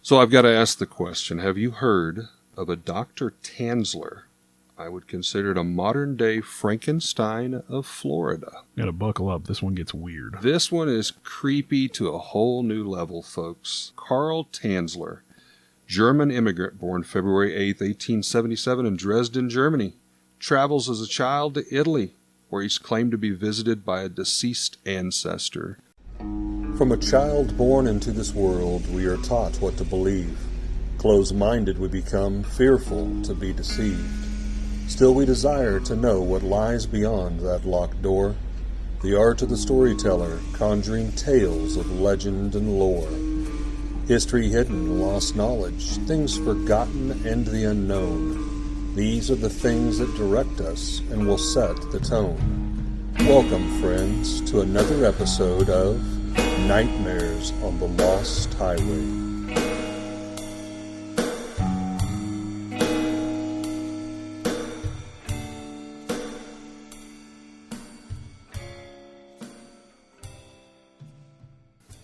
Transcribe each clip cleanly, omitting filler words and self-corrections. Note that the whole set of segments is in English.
So I've got to ask the question, have you heard of a Dr. Tanzler? I would consider it a modern-day Frankenstein of Florida. Gotta buckle up. This one gets weird. This one is creepy to a whole new level, folks. Karl Tanzler, German immigrant born February 8, 1877 in Dresden, Germany, travels as a child to Italy, where he's claimed to be visited by a deceased ancestor. From a child born into this world, we are taught what to believe. Closed-minded we become, fearful to be deceived. Still we desire to know what lies beyond that locked door. The art of the storyteller, conjuring tales of legend and lore. History hidden, lost knowledge, things forgotten and the unknown. These are the things that direct us and will set the tone. Welcome, friends, to another episode of Nightmares on the Lost Highway.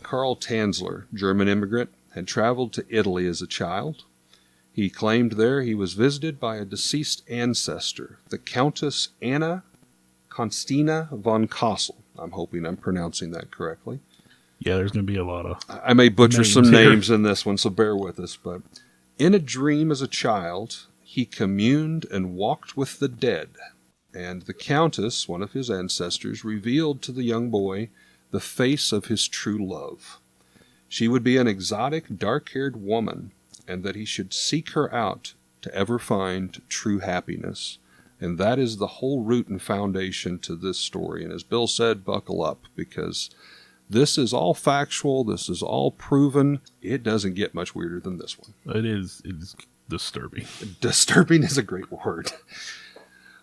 Karl Tanzler, German immigrant, had traveled to Italy as a child. He claimed there he was visited by a deceased ancestor, the Countess Anna Constina von Kassel. I'm hoping I'm pronouncing that correctly. Yeah, there's going to be a lot of... I may butcher some names in this one, so bear with us. But in a dream as a child, he communed and walked with the dead. And the Countess, one of his ancestors, revealed to the young boy the face of his true love. She would be an exotic, dark-haired woman, and that he should seek her out to ever find true happiness. And that is the whole root and foundation to this story. And as Bill said, buckle up, because this is all factual, this is all proven. It doesn't get much weirder than this one. It is disturbing. Disturbing is a great word.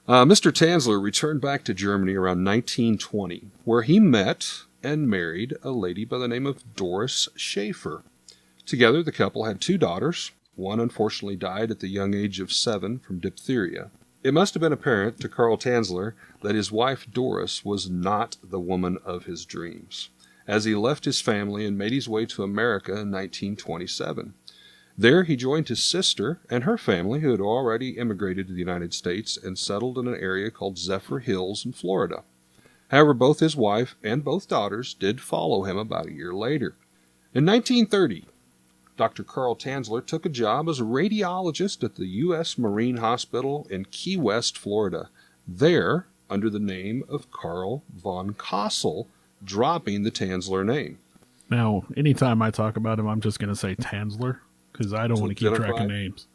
Mr. Tanzler returned back to Germany around 1920, where he met and married a lady by the name of Doris Schaefer. Together, the couple had 2 daughters. One unfortunately died at the young age of 7 from diphtheria. It must have been apparent to Karl Tanzler that his wife Doris was not the woman of his dreams, as he left his family and made his way to America in 1927. There he joined his sister and her family, who had already immigrated to the United States and settled in an area called Zephyr Hills in Florida. However, both his wife and both daughters did follow him about a year later. In 1930, Dr. Karl Tanzler took a job as a radiologist at the U.S. Marine Hospital in Key West, Florida, there under the name of Karl von Kassel, dropping the Tanzler name. Now, anytime I talk about him, I'm just going to say Tanzler, because I don't want to keep track of names.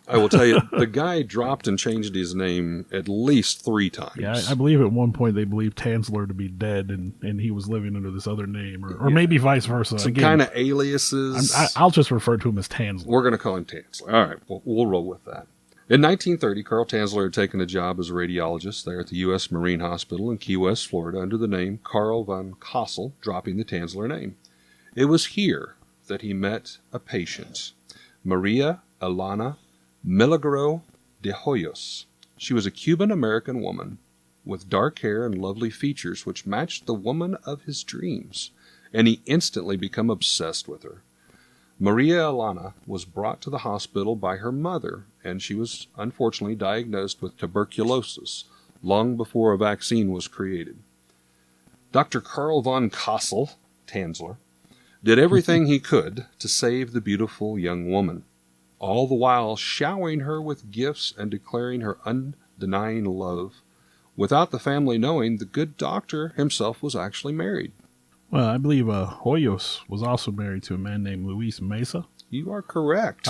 I will tell you, the guy dropped and changed his name at least 3 times. Yeah, I believe at one point they believed Tanzler to be dead, and he was living under this other name, or maybe vice versa. Some kind of aliases. I'll just refer to him as Tanzler. We're going to call him Tanzler. All right, we'll roll with that. In 1930, Karl Tanzler had taken a job as a radiologist there at the U.S. Marine Hospital in Key West, Florida, under the name Karl von Kassel, dropping the Tanzler name. It was here that he met a patient, Maria Elena Milagro de Hoyos. She was a Cuban-American woman with dark hair and lovely features which matched the woman of his dreams, and he instantly became obsessed with her. Maria Elena was brought to the hospital by her mother, and she was unfortunately diagnosed with tuberculosis long before a vaccine was created. Dr. Karl von Kassel, Tanzler, did everything he could to save the beautiful young woman, all the while showering her with gifts and declaring her undenying love. Without the family knowing, the good doctor himself was actually married. Well, I believe Hoyos was also married to a man named Luis Mesa. You are correct.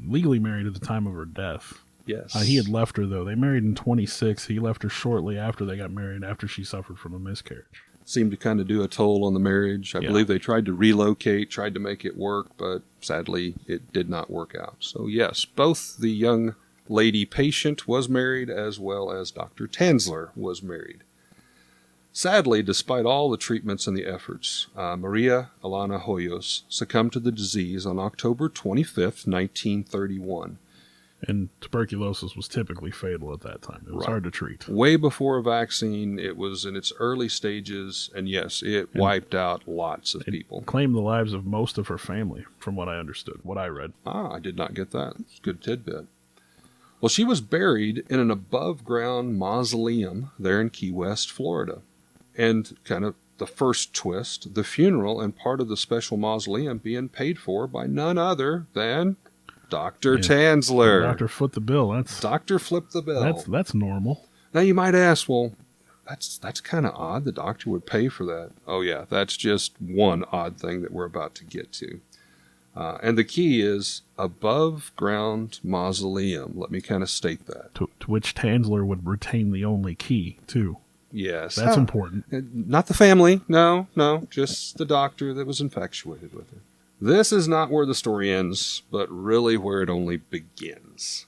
Legally married at the time of her death. Yes. He had left her, though. They married in 26. He left her shortly after they got married, after she suffered from a miscarriage. Seemed to kind of do a toll on the marriage. I believe they tried to relocate, tried to make it work, but sadly it did not work out. So yes, both the young lady patient was married as well as Dr. Tanzler was married. Sadly, despite all the treatments and the efforts, Maria Elena Hoyos succumbed to the disease on October 25th, 1931. And tuberculosis was typically fatal at that time. It was hard to treat. Way before a vaccine, it was in its early stages, and yes, it wiped out lots of people. Claimed the lives of most of her family, from what I understood, what I read. I did not get that. It's a good tidbit. Well, she was buried in an above-ground mausoleum there in Key West, Florida. And kind of the first twist, the funeral and part of the special mausoleum being paid for by none other than Dr. Tanzler. Dr. Foot the bill. That's Dr. Flip the bill. That's normal. Now you might ask, well, that's kind of odd. The doctor would pay for that. Oh yeah, that's just one odd thing that we're about to get to. And the key is above ground mausoleum. Let me kind of state that. To which Tanzler would retain the only key, too. Yes. That's important. Not the family. No, just the doctor that was infatuated with her. This is not where the story ends, but really where it only begins.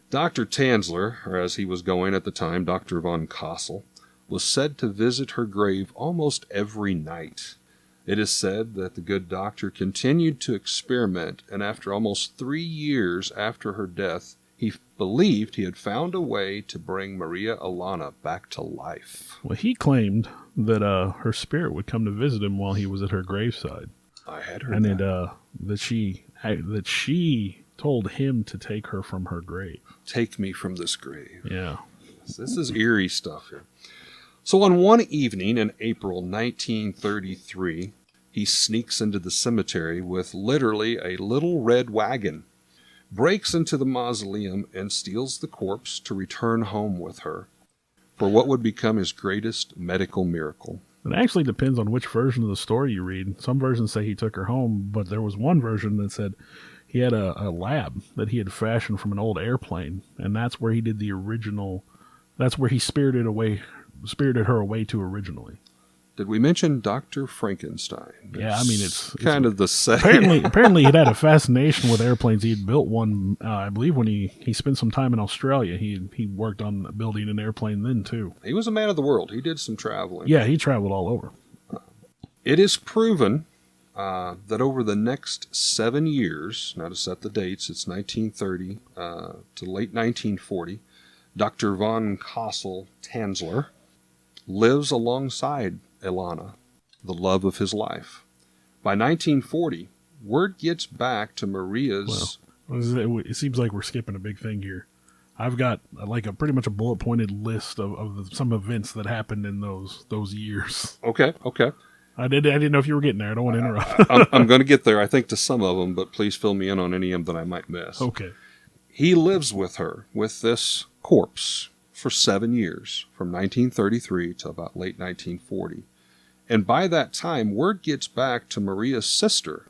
Dr. Tanzler, or as he was going at the time, Dr. von Kassel, was said to visit her grave almost every night. It is said that the good doctor continued to experiment, and after almost 3 years after her death, he believed he had found a way to bring Maria Alana back to life. Well, he claimed that her spirit would come to visit him while he was at her graveside. I had heard and that. That she told him to take her from her grave. Take me from this grave. Yeah. This is eerie stuff here. So on one evening in April 1933, he sneaks into the cemetery with literally a little red wagon, breaks into the mausoleum, and steals the corpse to return home with her for what would become his greatest medical miracle. It actually depends on which version of the story you read. Some versions say he took her home, but there was one version that said he had a lab that he had fashioned from an old airplane, and that's where he did the original. That's where he spirited her away to originally. Did we mention Dr. Frankenstein? Yeah, I mean, it's kind of the same. Apparently he'd had a fascination with airplanes. He'd built one, I believe, when he spent some time in Australia. He worked on building an airplane then, too. He was a man of the world. He did some traveling. Yeah, he traveled all over. It is proven that over the next 7 years, now to set the dates, it's 1930 to late 1940, Dr. von Kassel Tanzler lives alongside Ilana, the love of his life. By 1940, word gets back to Maria's... Well, it seems like we're skipping a big thing here. I've got pretty much a bullet-pointed list of some events that happened in those years. Okay. I didn't know if you were getting there. I don't want to interrupt. I'm going to get there, I think, to some of them, but please fill me in on any of them that I might miss. Okay. He lives with her, with this corpse, for 7 years, from 1933 to about late 1940. And by that time, word gets back to Maria's sister,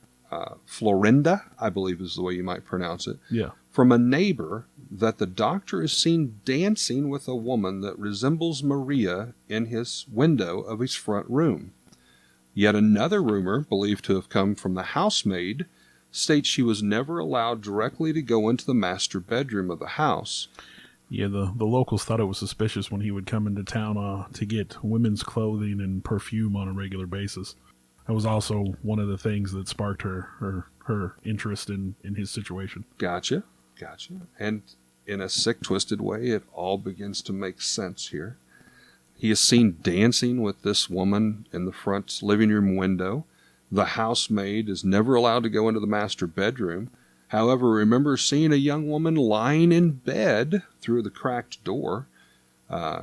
Florinda, I believe is the way you might pronounce it, Yeah. from a neighbor that the doctor is seen dancing with a woman that resembles Maria in his window of his front room. Yet another rumor, believed to have come from the housemaid, states she was never allowed directly to go into the master bedroom of the house. Yeah, the locals thought it was suspicious when he would come into town to get women's clothing and perfume on a regular basis. That was also one of the things that sparked her interest in his situation. Gotcha. And in a sick, twisted way, it all begins to make sense here. He is seen dancing with this woman in the front living room window. The housemaid is never allowed to go into the master bedroom. However, remember seeing a young woman lying in bed through the cracked door.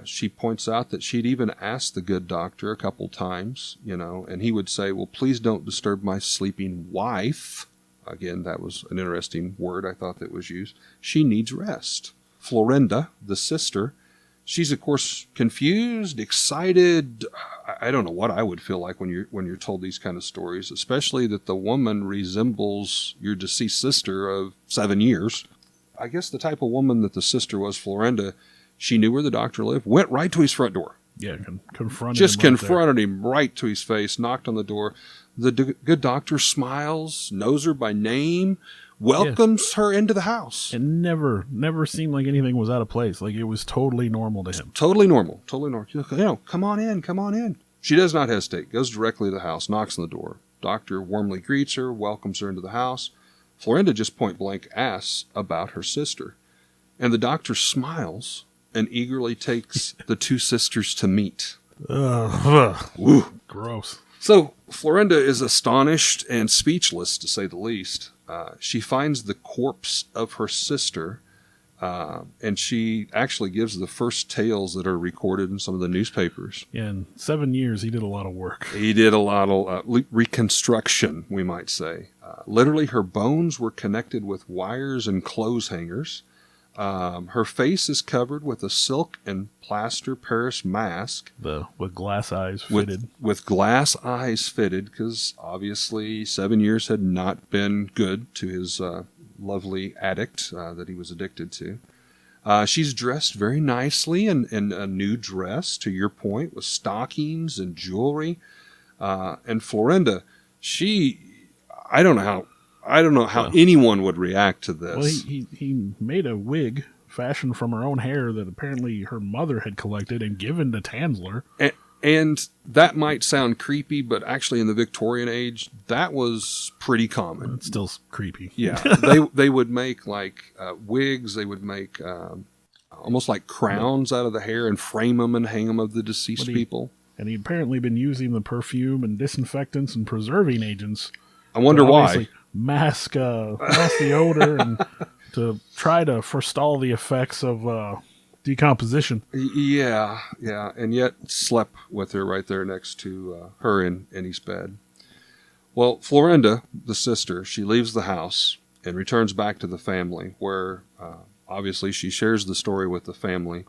She points out that she'd even asked the good doctor a couple times, and he would say, well, please don't disturb my sleeping wife. Again, that was an interesting word I thought that was used. She needs rest. Florinda, the sister, she's, of course, confused, excited. I don't know what I would feel like when you're told these kind of stories, especially that the woman resembles your deceased sister of 7 years. I guess the type of woman that the sister was, Florinda, she knew where the doctor lived, went right to his front door. Yeah, confronted him right to his face, knocked on the door. The good doctor smiles, knows her by name, welcomes her into the house. And never seemed like anything was out of place. Like, it was totally normal to him. Totally normal. Come on in. She does not hesitate, goes directly to the house, knocks on the door. Doctor warmly greets her, welcomes her into the house. Florinda just point blank asks about her sister. And the doctor smiles and eagerly takes the two sisters to meet. Ugh. Gross. So Florinda is astonished and speechless, to say the least. She finds the corpse of her sister, and she actually gives the first tales that are recorded in some of the newspapers. In 7 years, he did a lot of work. He did a lot of reconstruction, we might say. Literally, her bones were connected with wires and clothes hangers. Her face is covered with a silk and plaster Paris mask. With glass eyes fitted. With glass eyes fitted, because obviously 7 years had not been good to his lovely addict that he was addicted to. She's dressed very nicely in a new dress, to your point, with stockings and jewelry. And Florinda, I don't know how anyone would react to this. Well, he made a wig fashioned from her own hair that apparently her mother had collected and given to Tanzler. And that might sound creepy, but actually in the Victorian age, that was pretty common. It's still creepy. Yeah, they would make like wigs. They would make almost like crowns out of the hair and frame them and hang them of the deceased people. And he'd apparently been using the perfume and disinfectants and preserving agents. I wonder why. Mask the odor and to try to forestall the effects of decomposition. Yeah, and yet slept with her right there next to her in his bed. Well, Florinda, the sister, she leaves the house and returns back to the family, where obviously she shares the story with the family,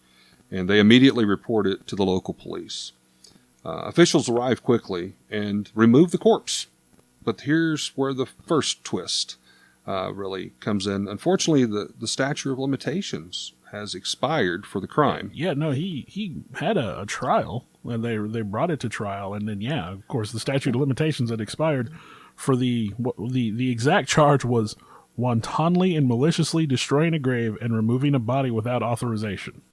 and they immediately report it to the local police. Officials arrive quickly and remove the corpse. But here's where the first twist really comes in. Unfortunately, the statute of limitations has expired for the crime. Yeah, no, he had a trial, and they brought it to trial, and then, yeah, of course, the statute of limitations had expired for the exact charge was wantonly and maliciously destroying a grave and removing a body without authorization.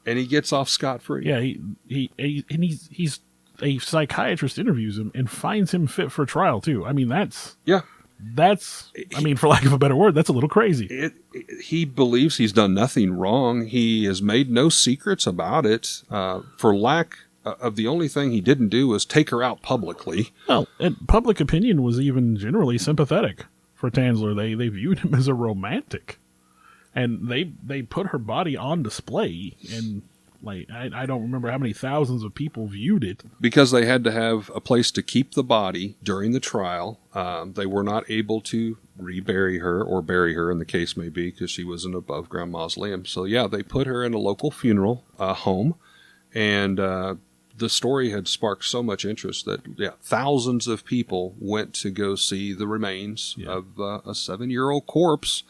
And he gets off scot-free. Yeah, he's a psychiatrist interviews him and finds him fit for trial too. I mean, that's for lack of a better word, that's a little crazy. He believes he's done nothing wrong. He has made no secrets about it. For lack of the only thing he didn't do was take her out publicly. Well, and public opinion was even generally sympathetic for Tanzler. They viewed him as a romantic, and they put her body on display, and like I don't remember how many thousands of people viewed it. Because they had to have a place to keep the body during the trial. They were not able to rebury her or bury her, in the case may be, because she was an above-ground mausoleum. So yeah, they put her in a local funeral home, and the story had sparked so much interest that thousands of people went to go see the remains of a 7-year-old corpse.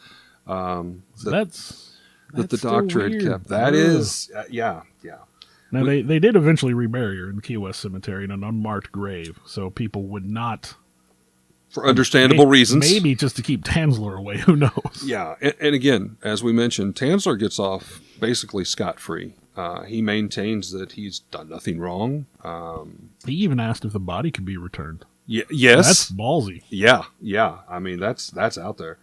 That the doctor had kept. That is, yeah. Now, they did eventually rebury her in Key West Cemetery in an unmarked grave, so people would not... For understandable reasons. Maybe just to keep Tanzler away, who knows? Yeah, and again, as we mentioned, Tanzler gets off basically scot-free. He maintains that he's done nothing wrong. He even asked if the body could be returned. Yes. That's ballsy. Yeah. I mean, that's out there.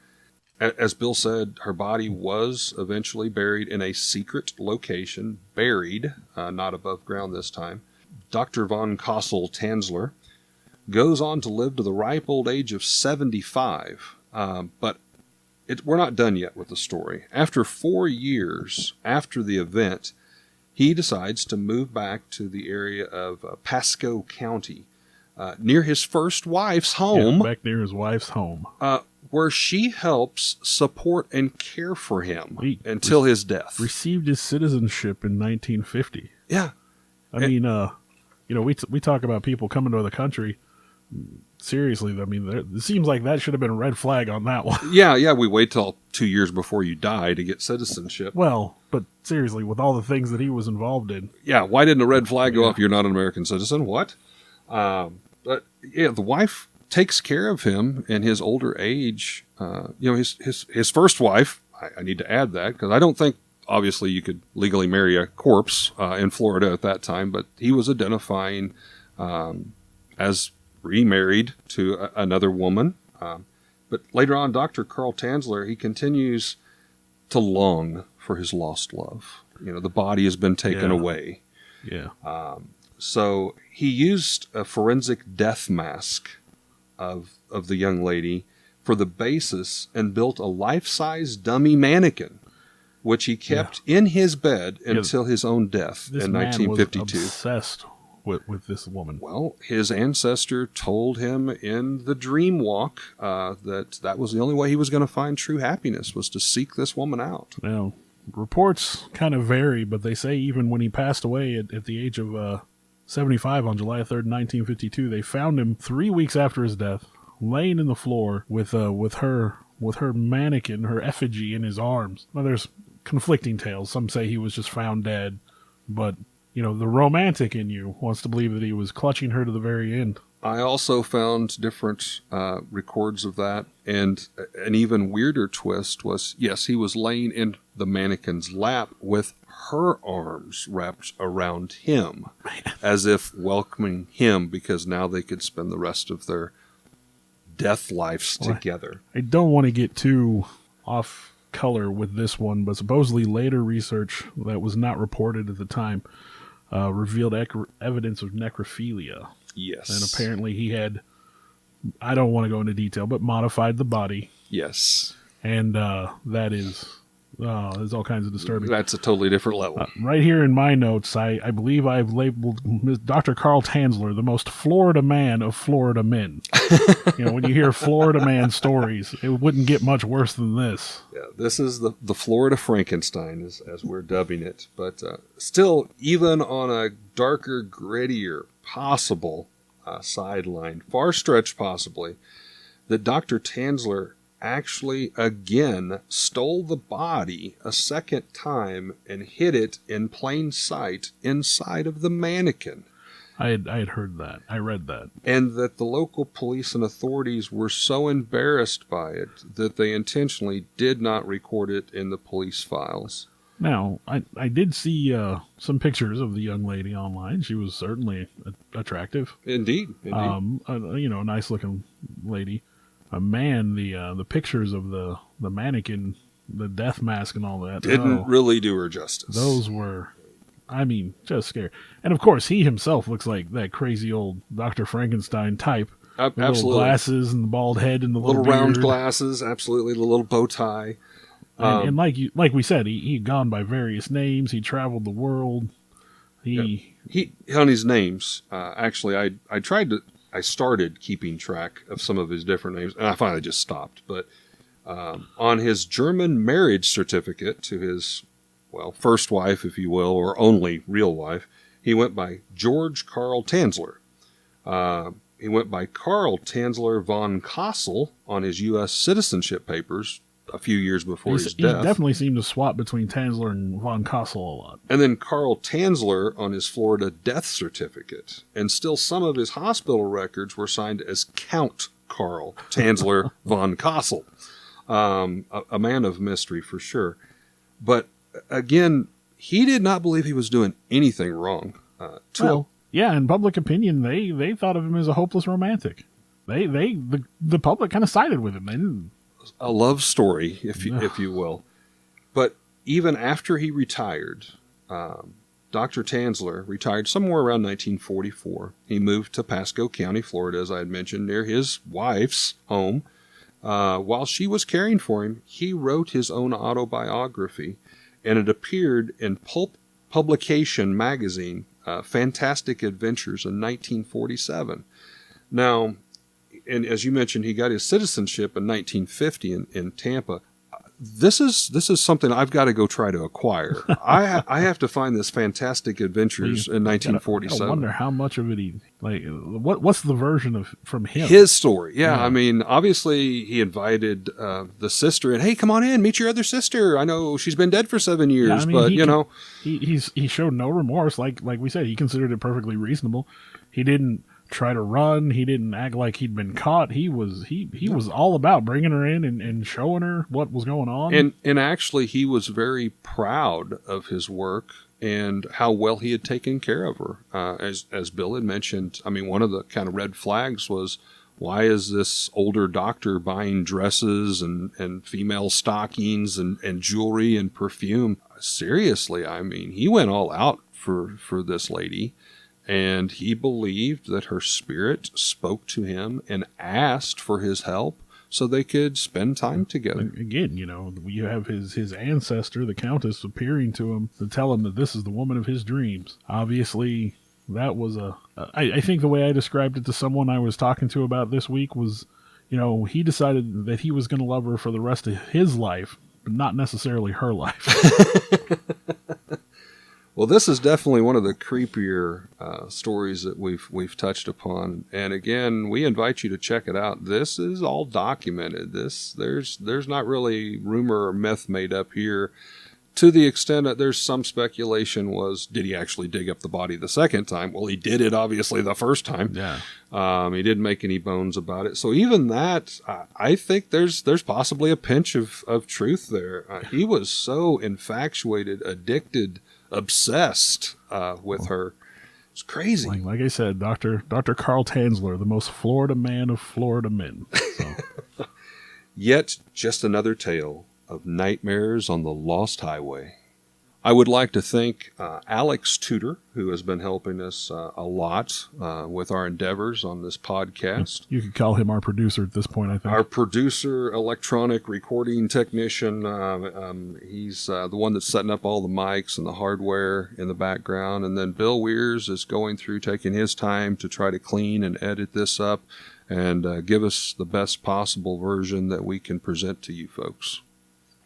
As Bill said, her body was eventually buried in a secret location, buried, not above ground this time. Dr. von Kossel Tanzler goes on to live to the ripe old age of 75, but we're not done yet with the story. After 4 years after the event, he decides to move back to the area of Pasco County, near his first wife's home. Yeah, back near his wife's home. Where she helps support and care for him until his death. Received his citizenship in 1950. Yeah. I mean, we talk about people coming to the country. Seriously, I mean, it seems like that should have been a red flag on that one. Yeah, we wait till 2 years before you die to get citizenship. Well, but seriously, with all the things that he was involved in. Yeah, why didn't a red flag go off? You're not an American citizen? What? But yeah, the wife takes care of him in his older age. His first wife, I need to add that, because I don't think, obviously, you could legally marry a corpse in Florida at that time, but he was identifying as remarried to another woman. But later on, Dr. Carl Tanzler, he continues to long for his lost love. The body has been taken away. Yeah. So he used a forensic death mask of the young lady for the basis and built a life-size dummy mannequin, which he kept in his bed until his own death in 1952. Was obsessed with this woman. Well, his ancestor told him in the dream walk that was the only way he was going to find true happiness, was to seek this woman out. Now, reports kind of vary, but they say even when he passed away at the age of 75 on July 3rd, 1952, they found him 3 weeks after his death, laying in the floor with her mannequin, her effigy in his arms. Now, there's conflicting tales. Some say he was just found dead, but the romantic in you wants to believe that he was clutching her to the very end. I also found different records of that, and an even weirder twist was, yes, he was laying in the mannequin's lap with her arms wrapped around him, as if welcoming him, because now they could spend the rest of their death lives together. I don't want to get too off color with this one, but supposedly later research that was not reported at the time revealed evidence of necrophilia. Yes. And apparently he had, I don't want to go into detail, but modified the body. Yes. And that is, there's all kinds of disturbing. That's a totally different level. Right here in my notes, I believe I've labeled Dr. Carl Tanzler the most Florida man of Florida men. When you hear Florida man stories, it wouldn't get much worse than this. Yeah, this is the Florida Frankenstein, as we're dubbing it. But still, even on a darker, grittier, possible sideline, far stretched possibly, that Dr. Tanzler actually again stole the body a second time and hid it in plain sight inside of the mannequin. I had heard that. I read that. And that the local police and authorities were so embarrassed by it that they intentionally did not record it in the police files. Now, I did see some pictures of the young lady online. She was certainly attractive. Indeed. A nice looking lady. Man, the pictures of the mannequin, the death mask and all that didn't really do her justice. Those were, just scary. And of course, he himself looks like that crazy old Dr. Frankenstein type. Absolutely. Little glasses and the bald head and the little beard. Round glasses, absolutely, the little bow tie. And like we said, he'd gone by various names. He traveled the world. He on his names. Actually, I started keeping track of some of his different names, and I finally just stopped. But on his German marriage certificate to his, first wife, if you will, or only real wife, he went by George Karl Tanzler. He went by Karl Tanzler von Kassel on his U.S. citizenship papers a few years before his death. He definitely seemed to swap between Tanzler and von Kassel a lot. And then Karl Tanzler on his Florida death certificate. And still some of his hospital records were signed as Count Karl Tanzler von Kassel. A man of mystery for sure. But again, he did not believe he was doing anything wrong. Yeah, in public opinion, they thought of him as a hopeless romantic. The public kind of sided with him. They didn't. A love story, if you will. But even after he retired, Dr. Tanzler retired somewhere around 1944. He moved to Pasco County, Florida, as I had mentioned, near his wife's home. While she was caring for him, he wrote his own autobiography, and it appeared in Pulp Publication magazine, Fantastic Adventures, in 1947. Now, and as you mentioned, he got his citizenship in 1950 in Tampa. This is something I've got to go try to acquire. I have to find this Fantastic Adventures in 1947. I wonder how much of it what's the version from him? His story. Yeah. I mean, obviously he invited the sister and, hey, come on in, meet your other sister. I know she's been dead for 7 years, but he showed no remorse. Like we said, he considered it perfectly reasonable. He didn't try to run. He didn't act like he'd been caught. He was all about bringing her in and showing her what was going on. And actually, he was very proud of his work and how well he had taken care of her. As Bill had mentioned, I mean, one of the kind of red flags was Why is this older doctor buying dresses and female stockings and jewelry and perfume? Seriously, I mean, he went all out for this lady, and he believed that her spirit spoke to him and asked for his help so they could spend time together. Again, you have his ancestor, the Countess, appearing to him to tell him that this is the woman of his dreams. Obviously, that was I think the way I described it to someone I was talking to about this week was, he decided that he was going to love her for the rest of his life, but not necessarily her life. Well, this is definitely one of the creepier stories that we've touched upon. And again, we invite you to check it out. This is all documented. There's not really rumor or myth made up here. To the extent that there's some speculation was, did he actually dig up the body the second time? Well, he did it obviously the first time. Yeah. He didn't make any bones about it. So even that, I think there's possibly a pinch of truth there. He was so infatuated, addicted, obsessed with her. It's crazy. Like I said, Dr. Carl Tanzler, the most Florida man of Florida men. So. Yet just another tale of nightmares on the Lost Highway. I would like to thank Alex Tudor, who has been helping us a lot with our endeavors on this podcast. You could call him our producer at this point, I think. Our producer, electronic recording technician. He's the one that's setting up all the mics and the hardware in the background. And then Bill Weirs is going through, taking his time to try to clean and edit this up and give us the best possible version that we can present to you folks.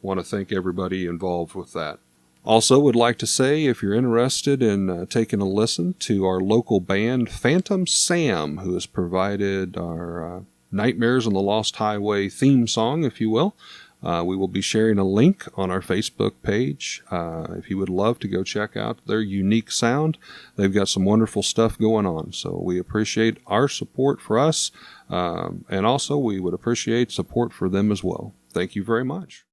Want to thank everybody involved with that. Also would like to say, if you're interested in taking a listen to our local band, Phantom Sam, who has provided our Nightmares on the Lost Highway theme song, if you will, we will be sharing a link on our Facebook page. If you would love to go check out their unique sound, they've got some wonderful stuff going on. So we appreciate our support for us, and also we would appreciate support for them as well. Thank you very much.